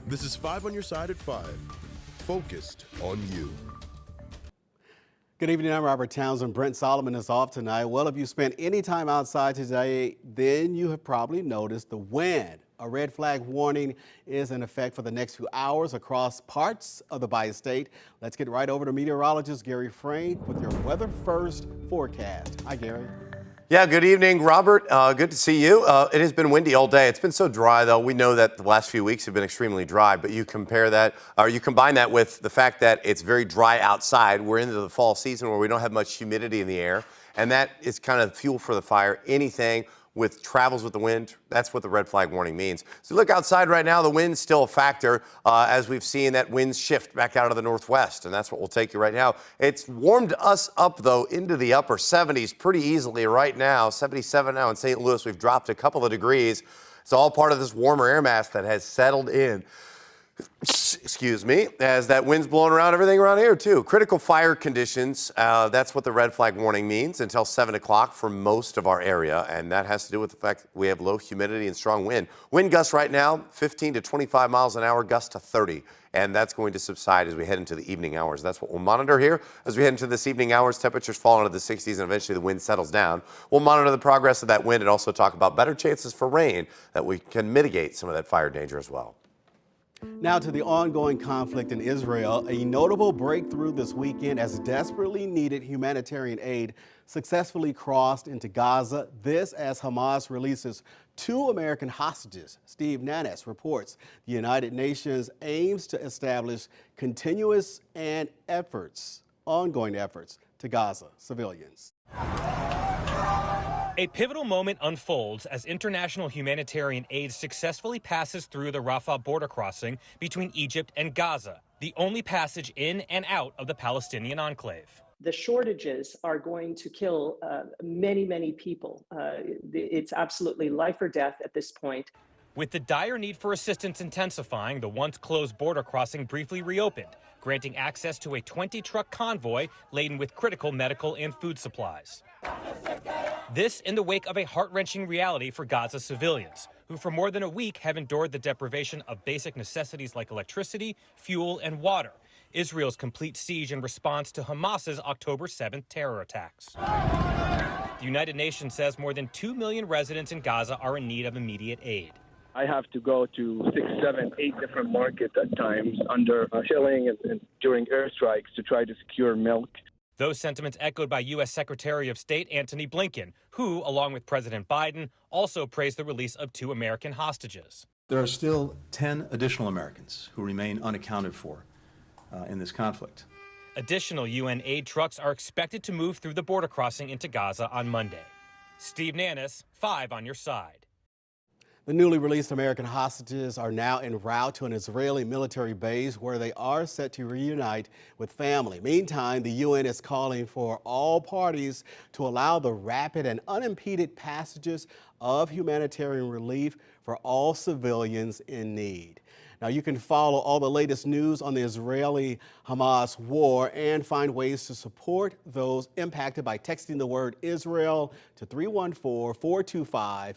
This is 5 on your side at 5. Focused on you. Good evening, I'm Robert Townsend. Brent Solomon is off tonight. Well, if you spent any time outside today, then you have probably noticed the wind. A red flag warning is in effect for the next few hours across parts of the bi-state. Let's get right over to meteorologist Gary Frank with your Weather First forecast. Hi, Gary. Yeah, good evening, Robert. Good to see you. It has been windy all day. It's been so dry, though. We know that the last few weeks have been extremely dry, but you compare that, or you combine that with the fact that it's very dry outside. We're into the fall season where we don't have much humidity in the air, and that is kind of fuel for the fire. Anything with travels with the wind, that's what the red flag warning means. So look outside right now, the wind's still a factor as we've seen that wind shift back out of the northwest, and that's what we'll take you right now. It's warmed us up, though, into the upper 70s pretty easily right now. 77 now in St. Louis. We've dropped a couple of degrees. It's all part of this warmer air mass that has settled in. Excuse me, as that wind's blowing around everything around here, too. Critical fire conditions, that's what the red flag warning means until 7 o'clock for most of our area, and that has to do with the fact that we have low humidity and strong wind. Wind gusts right now, 15 to 25 miles an hour, gusts to 30, and that's going to subside as we head into the evening hours. That's what we'll monitor here as we head into this evening hours. Temperatures fall into the 60s, and eventually the wind settles down. We'll monitor the progress of that wind and also talk about better chances for rain that we can mitigate some of that fire danger as well. Now to the ongoing conflict in Israel, a notable breakthrough this weekend as desperately needed humanitarian aid successfully crossed into Gaza. This as Hamas releases 2 American hostages. Steve Nannis reports the United Nations aims to establish continuous and ongoing efforts to Gaza civilians. A pivotal moment unfolds as international humanitarian aid successfully passes through the Rafah border crossing between Egypt and Gaza, the only passage in and out of the Palestinian enclave. The shortages are going to kill many people. It's absolutely life or death at this point. With the dire need for assistance intensifying, the once closed border crossing briefly reopened, granting access to a 20-truck convoy laden with critical medical and food supplies. This in the wake of a heart-wrenching reality for Gaza civilians, who for more than a week have endured the deprivation of basic necessities like electricity, fuel, and water. Israel's complete siege in response to Hamas's October 7th terror attacks. The United Nations says more than 2 million residents in Gaza are in need of immediate aid. I have to go to 6, 7, 8 different markets at times under shelling and during airstrikes to try to secure milk. Those sentiments echoed by U.S. Secretary of State Antony Blinken, who, along with President Biden, also praised the release of 2 American hostages. There are still 10 additional Americans who remain unaccounted for in this conflict. Additional UN aid trucks are expected to move through the border crossing into Gaza on Monday. Steve Nannis, 5 on your side. The newly released American hostages are now en route to an Israeli military base where they are set to reunite with family. Meantime, the UN is calling for all parties to allow the rapid and unimpeded passages of humanitarian relief for all civilians in need. Now, you can follow all the latest news on the Israeli-Hamas war and find ways to support those impacted by texting the word Israel to 314-425-5355.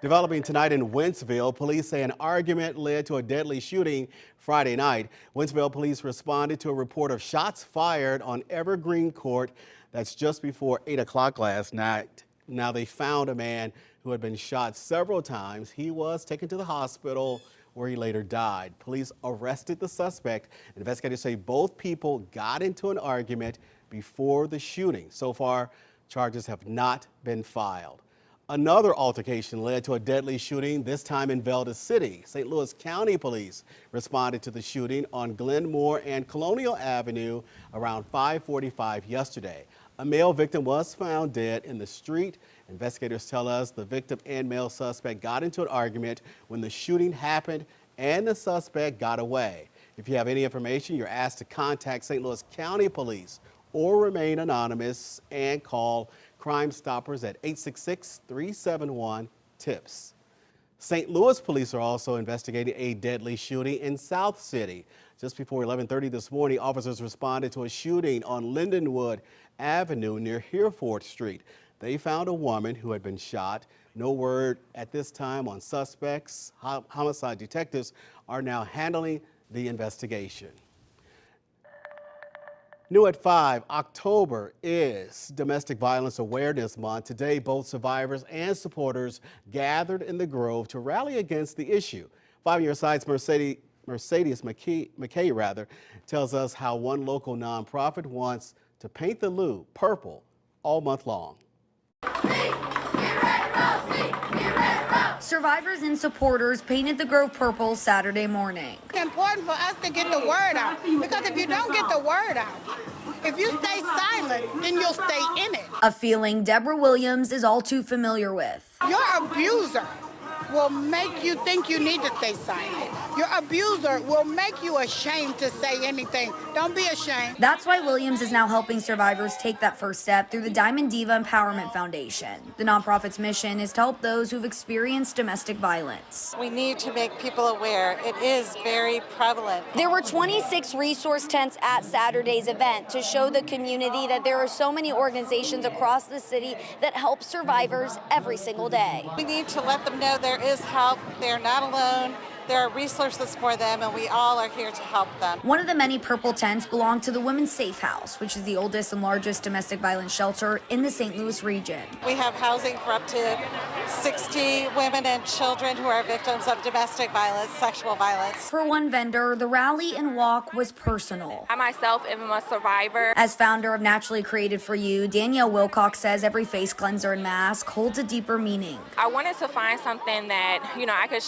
Developing tonight in Wentzville, police say an argument led to a deadly shooting Friday night. Wentzville police responded to a report of shots fired on Evergreen Court. That's just before 8 o'clock last night. Now, they found a man who had been shot several times. He was taken to the hospital where he later died. Police arrested the suspect. Investigators say both people got into an argument before the shooting. So far, charges have not been filed. Another altercation led to a deadly shooting, this time in Velda City. St. Louis County Police responded to the shooting on Glenmore and Colonial Avenue around 5:45 yesterday. A male victim was found dead in the street. Investigators tell us the victim and male suspect got into an argument when the shooting happened and the suspect got away. If you have any information, you're asked to contact St. Louis County Police or remain anonymous and call Crime Stoppers at 866-371-TIPS. St. Louis police are also investigating a deadly shooting in South City. Just before 11:30 this morning, officers responded to a shooting on Lindenwood Avenue near Hereford Street. They found a woman who had been shot. No word at this time on suspects. Homicide detectives are now handling the investigation. New at 5, October is Domestic Violence Awareness Month. Today, both survivors and supporters gathered in the Grove to rally against the issue. 5 on your side's Mercedes McKay tells us how one local nonprofit wants to paint the Lou purple all month long. Survivors and supporters painted the Grove purple Saturday morning. It's important for us to get the word out, because if you don't get the word out, if you stay silent, then you'll stay in it. A feeling Deborah Williams is all too familiar with. Your abuser will make you think you need to stay silent. Your abuser will make you ashamed to say anything. Don't be ashamed. That's why Williams is now helping survivors take that first step through the Diamond Diva Empowerment Foundation. The nonprofit's mission is to help those who've experienced domestic violence. We need to make people aware. It is very prevalent. There were 26 resource tents at Saturday's event to show the community that there are so many organizations across the city that help survivors every single day. We need to let them know there is help. They're not alone. There are resources for them, and we all are here to help them. One of the many purple tents belonged to the Women's Safe House, which is the oldest and largest domestic violence shelter in the St. Louis region. We have housing for up to 60 women and children who are victims of domestic violence, sexual violence. For one vendor, the rally and walk was personal. I myself am a survivor. As founder of Naturally Created for You, Danielle Wilcox says every face cleanser and mask holds a deeper meaning. I wanted to find something that, I could,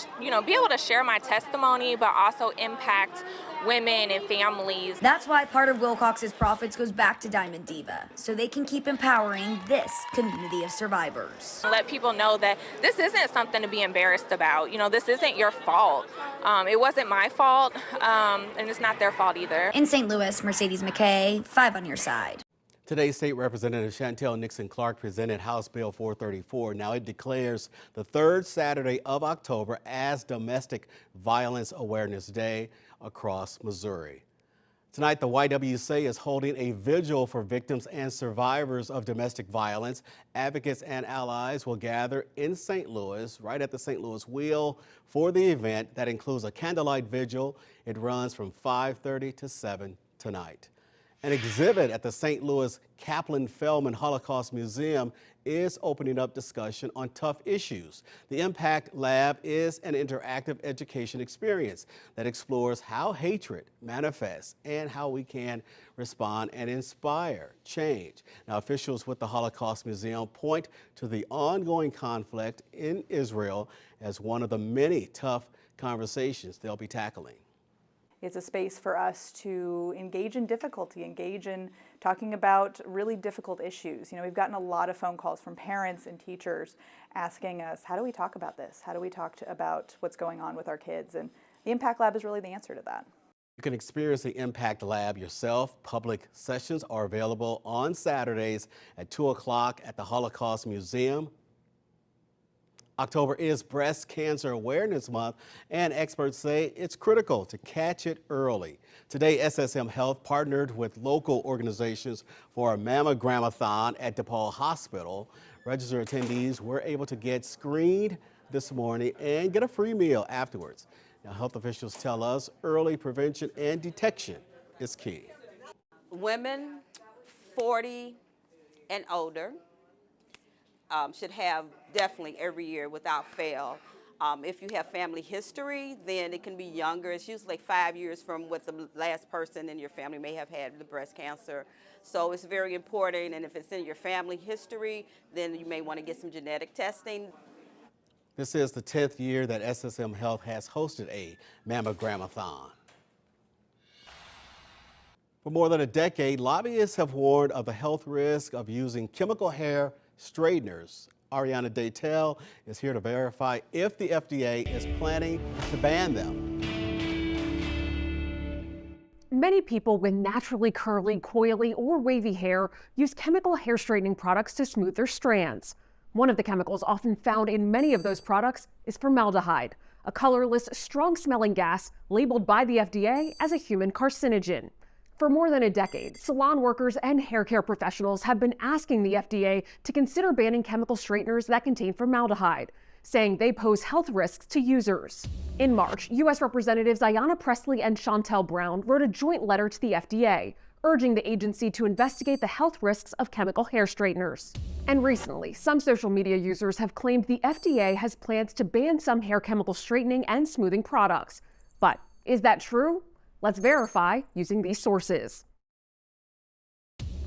be able to share my testimony, but also impact women and families. That's why part of Wilcox's profits goes back to Diamond Diva, so they can keep empowering this community of survivors. Let people know that this isn't something to be embarrassed about. This isn't your fault. It wasn't my fault, and it's not their fault either. In St. Louis, Mercedes McKay, 5 on your side. Today, State Representative Chantel Nixon Clark presented House Bill 434. Now it declares the third Saturday of October as Domestic Violence Awareness Day across Missouri. Tonight, the YWCA is holding a vigil for victims and survivors of domestic violence. Advocates and allies will gather in St. Louis, right at the St. Louis Wheel, for the event that includes a candlelight vigil. It runs from 5:30 to 7 tonight. An exhibit at the St. Louis Kaplan-Feldman Holocaust Museum is opening up discussion on tough issues. The Impact Lab is an interactive education experience that explores how hatred manifests and how we can respond and inspire change. Now, officials with the Holocaust Museum point to the ongoing conflict in Israel as one of the many tough conversations they'll be tackling. It's a space for us to engage in difficulty, engage in talking about really difficult issues. We've gotten a lot of phone calls from parents and teachers asking us, how do we talk about this? How do we talk about what's going on with our kids? And the Impact Lab is really the answer to that. You can experience the Impact Lab yourself. Public sessions are available on Saturdays at 2 o'clock at the Holocaust Museum. October is Breast Cancer Awareness Month, and experts say it's critical to catch it early. Today, SSM Health partnered with local organizations for a mammogram-a-thon at DePaul Hospital. Registered attendees were able to get screened this morning and get a free meal afterwards. Now, health officials tell us early prevention and detection is key. Women 40 and older should have definitely every year without fail. If you have family history, then it can be younger. It's usually like 5 years from what the last person in your family may have had the breast cancer. So it's very important, and if it's in your family history, then you may want to get some genetic testing. This is the 10th year that SSM Health has hosted a mammogram-a-thon. For more than a decade, lobbyists have warned of the health risk of using chemical hair straighteners. Ariana Daytel is here to verify if the FDA is planning to ban them. Many people with naturally curly, coily, or wavy hair use chemical hair straightening products to smooth their strands. One of the chemicals often found in many of those products is formaldehyde, a colorless, strong-smelling gas labeled by the FDA as a human carcinogen. For more than a decade, salon workers and hair care professionals have been asking the FDA to consider banning chemical straighteners that contain formaldehyde, saying they pose health risks to users. In March, U.S. Representatives Ayanna Pressley and Chantel Brown wrote a joint letter to the FDA, urging the agency to investigate the health risks of chemical hair straighteners. And recently, some social media users have claimed the FDA has plans to ban some hair chemical straightening and smoothing products. But is that true? Let's verify using these sources.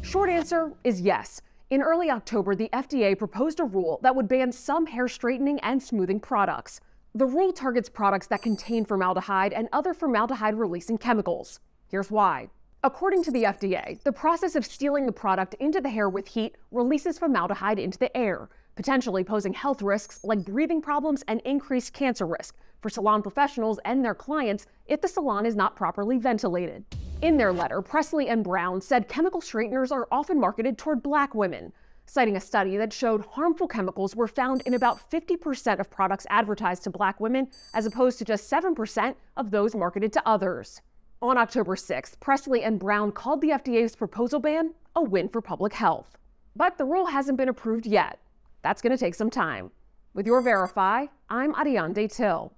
Short answer is yes. In early October, the FDA proposed a rule that would ban some hair straightening and smoothing products. The rule targets products that contain formaldehyde and other formaldehyde-releasing chemicals. Here's why. According to the FDA, the process of stealing the product into the hair with heat releases formaldehyde into the air, potentially posing health risks like breathing problems and increased cancer risk for salon professionals and their clients if the salon is not properly ventilated. In their letter, Pressley and Brown said chemical straighteners are often marketed toward Black women, citing a study that showed harmful chemicals were found in about 50% of products advertised to Black women, as opposed to just 7% of those marketed to others. On October 6th, Pressley and Brown called the FDA's proposal ban a win for public health. But the rule hasn't been approved yet. That's going to take some time. With your Verify, I'm Ariane Till.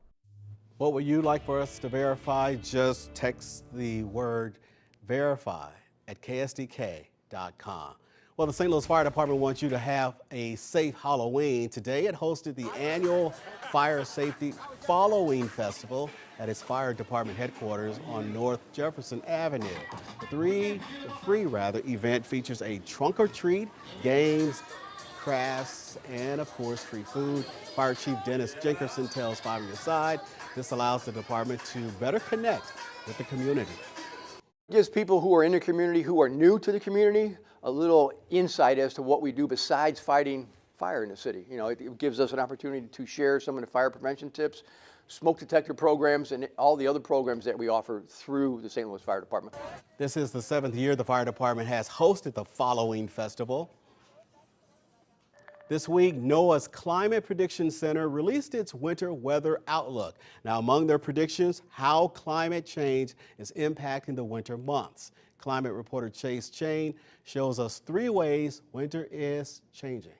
What would you like for us to verify? Just text the word verify at ksdk.com. Well, the St. Louis Fire Department wants you to have a safe Halloween. Today it hosted the annual Fire Safety Following Festival at its fire department headquarters on North Jefferson Avenue. The free event features a trunk or treat, games, crafts, and of course free food. Fire Chief Dennis Jenkerson tells Five on Your Side this allows the department to better connect with the community. It gives people who are in the community, who are new to the community, a little insight as to what we do besides fighting fire in the city. You know, it gives us an opportunity to share some of the fire prevention tips, smoke detector programs, and all the other programs that we offer through the St. Louis Fire Department. This is the 7th year the fire department has hosted the Following Festival. This week, NOAA's Climate Prediction Center released its winter weather outlook. Now, among their predictions, how climate change is impacting the winter months. Climate reporter Chase Chain shows us 3 ways winter is changing.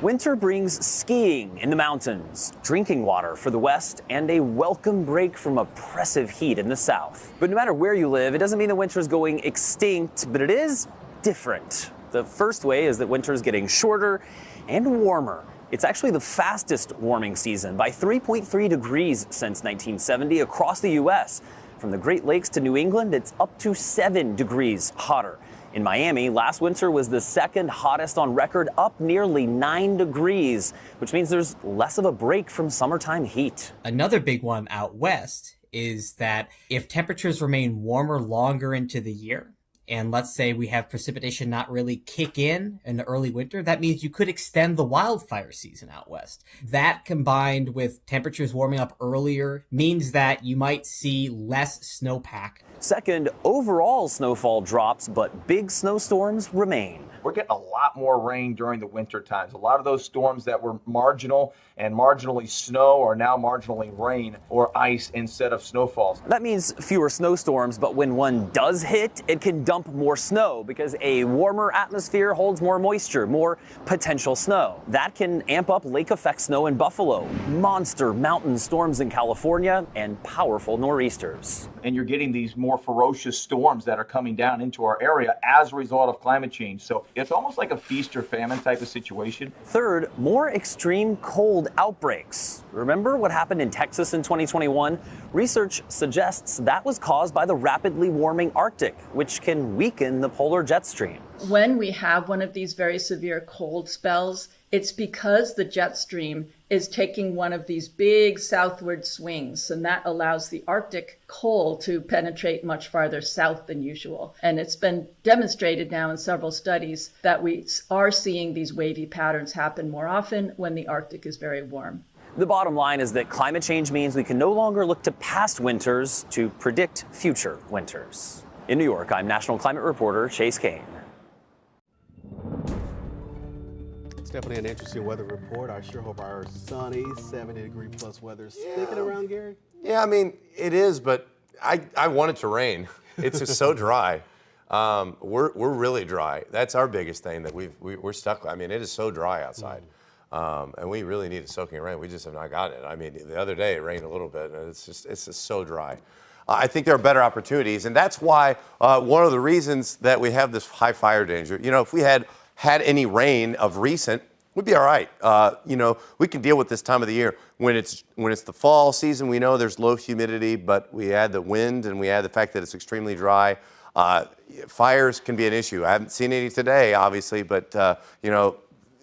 Winter brings skiing in the mountains, drinking water for the west, and a welcome break from oppressive heat in the south. But no matter where you live, it doesn't mean the winter is going extinct, but it is different. The first way is that winter is getting shorter and warmer. It's actually the fastest warming season by 3.3 degrees since 1970 across the U.S. From the Great Lakes to New England, it's up to 7 degrees hotter. In Miami, last winter was the second hottest on record, up nearly 9 degrees, which means there's less of a break from summertime heat. Another big one out west is that if temperatures remain warmer longer into the year, and let's say we have precipitation not really kick in the early winter, that means you could extend the wildfire season out west. That combined with temperatures warming up earlier means that you might see less snowpack. Second, overall snowfall drops, but big snowstorms remain. We're getting a lot more rain during the winter times. A lot of those storms that were marginal and marginally snow are now marginally rain or ice instead of snowfalls. That means fewer snowstorms, but when one does hit, it can dump more snow because a warmer atmosphere holds more moisture, more potential snow. That can amp up lake effect snow in Buffalo, monster mountain storms in California, and powerful nor'easters. And you're getting these more ferocious storms that are coming down into our area as a result of climate change. So it's almost like a feast or famine type of situation. Third, more extreme cold outbreaks. Remember what happened in Texas in 2021? Research suggests that was caused by the rapidly warming Arctic, which can weaken the polar jet stream. When we have one of these very severe cold spells, it's because the jet stream is taking one of these big southward swings, and that allows the Arctic cold to penetrate much farther south than usual. And it's been demonstrated now in several studies that we are seeing these wavy patterns happen more often when the Arctic is very warm. The bottom line is that climate change means we can no longer look to past winters to predict future winters. In New York, I'm National Climate Reporter Chase Kane. It's definitely an interesting weather report. I sure hope our sunny 70-degree plus weather is sticking around, Gary. Yeah, I mean, it is, but I want it to rain. It's just so dry. We're really dry. That's our biggest thing that we're stuck. I mean, it is so dry outside, and we really need a soaking rain. We just have not gotten it. I mean, the other day it rained a little bit, and it's just so dry. I think there are better opportunities, and that's why one of the reasons that we have this high fire danger. You know, if we had any rain of recent, we'd be all right. You know, we can deal with this time of the year. When it's the fall season, we know there's low humidity, but we add the wind and we add the fact that it's extremely dry. Fires can be an issue. I haven't seen any today, obviously, but you know,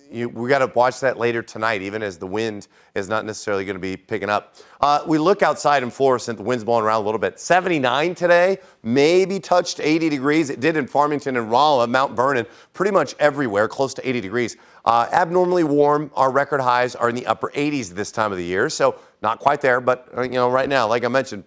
we got to watch that later tonight, even as the wind is not necessarily going to be picking up. We look outside in Florissant, the wind's blowing around a little bit. 79 today, maybe touched 80 degrees. It did in Farmington and Rolla, Mount Vernon, pretty much everywhere, close to 80 degrees. Abnormally warm. Our record highs are in the upper 80s this time of the year, so not quite there, but you know, right now, like I mentioned,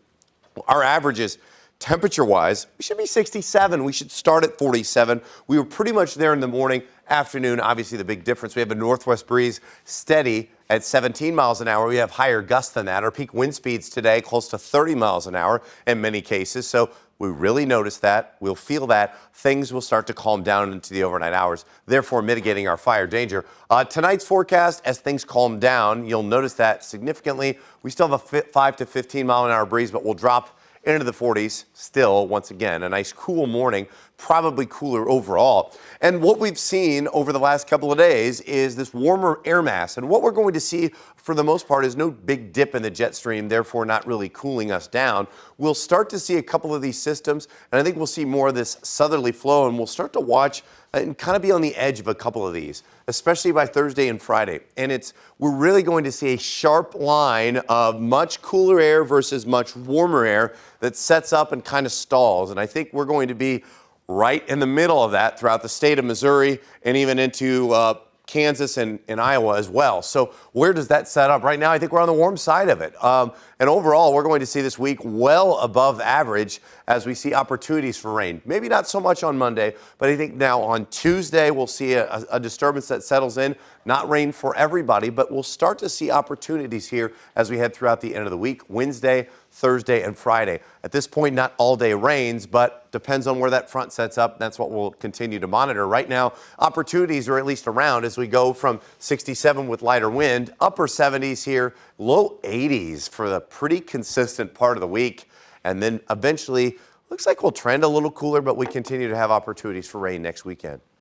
our averages temperature-wise, we should be 67. We should start at 47. We were pretty much there in the morning, afternoon. Obviously, the big difference, we have a northwest breeze steady at 17 miles an hour. We have higher gusts than that. Our peak wind speeds today close to 30 miles an hour in many cases. So we really notice that. We'll feel that. Things will start to calm down into the overnight hours, therefore mitigating our fire danger. Tonight's forecast, as things calm down, you'll notice that significantly. We still have a 5 to 15 mile an hour breeze, but we'll drop into the 40s still, once again. A nice cool morning, probably cooler overall. And what we've seen over the last couple of days is this warmer air mass. And what we're going to see for the most part is no big dip in the jet stream, therefore not really cooling us down. We'll start to see a couple of these systems, and I think we'll see more of this southerly flow, and we'll start to watch and kind of be on the edge of a couple of these, especially by Thursday and Friday. And we're really going to see a sharp line of much cooler air versus much warmer air that sets up and kind of stalls. And I think we're going to be right in the middle of that throughout the state of Missouri and even into Kansas and Iowa as well. So where does that set up? Right now, I think we're on the warm side of it. And overall, we're going to see this week well above average as we see opportunities for rain. Maybe not so much on Monday, but I think now on Tuesday, we'll see a disturbance that settles in. Not rain for everybody, but we'll start to see opportunities here as we head throughout the end of the week, Wednesday, Thursday, and Friday. At this point, not all day rains, but depends on where that front sets up. That's what we'll continue to monitor. Right now, opportunities are at least around as we go from 67 with lighter wind, upper 70s here, low 80s for the pretty consistent part of the week. And then eventually, looks like we'll trend a little cooler, but we continue to have opportunities for rain next weekend.